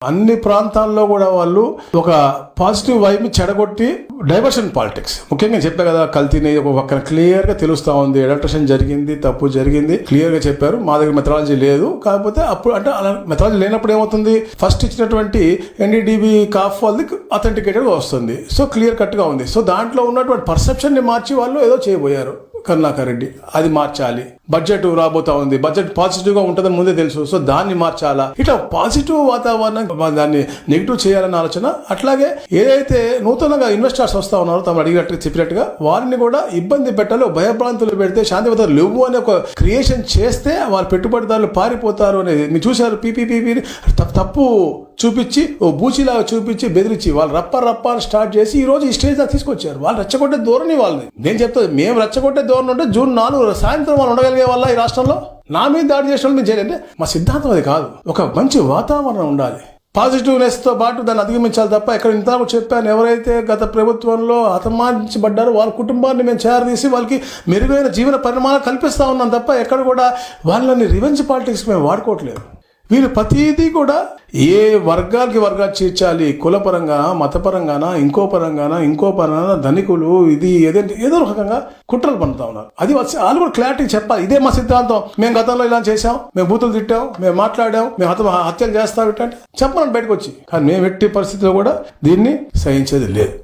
అన్ని ప్రాంతాల్లో కూడా వాళ్ళు ఒక పాజిటివ్ వైబ్ చెడగొట్టి డైవర్షన్ పాలిటిక్స్, ముఖ్యంగా చెప్పా కదా, కల్తీని ఒక పక్కన క్లియర్ గా తెలుస్తా ఉంది, అడల్ట్రేషన్ జరిగింది, తప్పు జరిగింది, క్లియర్ గా చెప్పారు. మా దగ్గర మెథడాలజీ లేదు, కాకపోతే అప్పుడు అంటే అలా మెథడాలజీ లేనప్పుడు ఏమవుతుంది, ఫస్ట్ ఇచ్చినటువంటి ఎన్డీడీబీ కాఫ్ వాళ్ళది అథెంటికేటెడ్ గా వస్తుంది. సో క్లియర్ కట్ గా ఉంది. సో దాంట్లో ఉన్నటువంటి పర్సెప్షన్ ని మార్చి వాళ్ళు ఏదో చేయబోయారు. కరుణాకర్ రెడ్డి అది మార్చాలి, బడ్జెట్ రాబోతా ఉంది, బడ్జెట్ పాజిటివ్ గా ఉంటుందని ముందే తెలుసు, సో దాన్ని మార్చాలా, ఇట్లా పాజిటివ్ వాతావరణం దాన్ని నెగిటివ్ చేయాలన్న ఆలోచన. అట్లాగే ఏదైతే నూతనంగా ఇన్వెస్టర్స్ వస్తా ఉన్నారో తమ అడిగినట్టుగా చెప్పినట్టుగా వారిని కూడా ఇబ్బంది పెట్టాలి, భయభ్రాంతులు పెడితే, శాంతి భద్రతలు లేవు అనే ఒక క్రియేషన్ చేస్తే వాళ్ళ పెట్టుబడిదారులు పారిపోతారు అనేది మీరు చూశారు. పీపీపీని తప్పు చూపించి, ఓ బూచిలాగా చూపించి బెదిరించి వాళ్ళు రప్ప స్టార్ట్ చేసి ఈ రోజు ఈ స్టేజ్ దాకా తీసుకొచ్చారు. వాళ్ళు రెచ్చగొట్టే ధోరణి వాళ్ళది. నేను చెప్తా, మేము రెచ్చగొట్టే ధోరణి ఉంటే జూన్ 4 సాయంత్రం వాళ్ళు ఉండగలిగే వాళ్ళ ఈ రాష్ట్రంలో నా మీద దాడి చేసిన వాళ్ళు మేము చేయాలంటే మా సిద్ధాంతం అది కాదు. ఒక మంచి వాతావరణం ఉండాలి, పాజిటివ్నెస్ తో పాటు దాన్ని అధిగమించాలి తప్ప, ఇక్కడ ఇంత చెప్పాను, ఎవరైతే గత ప్రభుత్వంలో హతమార్చబడ్డారో వాళ్ళ కుటుంబాన్ని మేము చేరదీసి వాళ్ళకి మెరుగైన జీవన పరిమాణాలు కల్పిస్తా ఉన్నాం తప్ప ఎక్కడ కూడా వాళ్ళని రివెంజ్ పాలిటిక్స్ మేము వాడుకోవట్లేదు. వీళ్ళు ప్రతిదీ కూడా ఏ వర్గాలకి చేర్చాలి, కులపరంగానా, మతపరంగానా, ఇంకో పరంగానా, ధనికులు, ఇది ఏదో రకంగా కుట్రలు పడుతూ ఉన్నారు. అది వచ్చి వాళ్ళు కూడా క్లారిటీ చెప్పాలి. ఇదే మా సిద్ధాంతం, మేము గతంలో ఇలా చేసాం, మేము బూతులు తిట్టాం, మేము మాట్లాడాం, మేము హత్యలు చేస్తాం, ఇట్లాంటి చెప్పాలని బయటకు వచ్చి. కానీ మేము ఎట్టి పరిస్థితిలో కూడా దీన్ని సహించేది లేదు.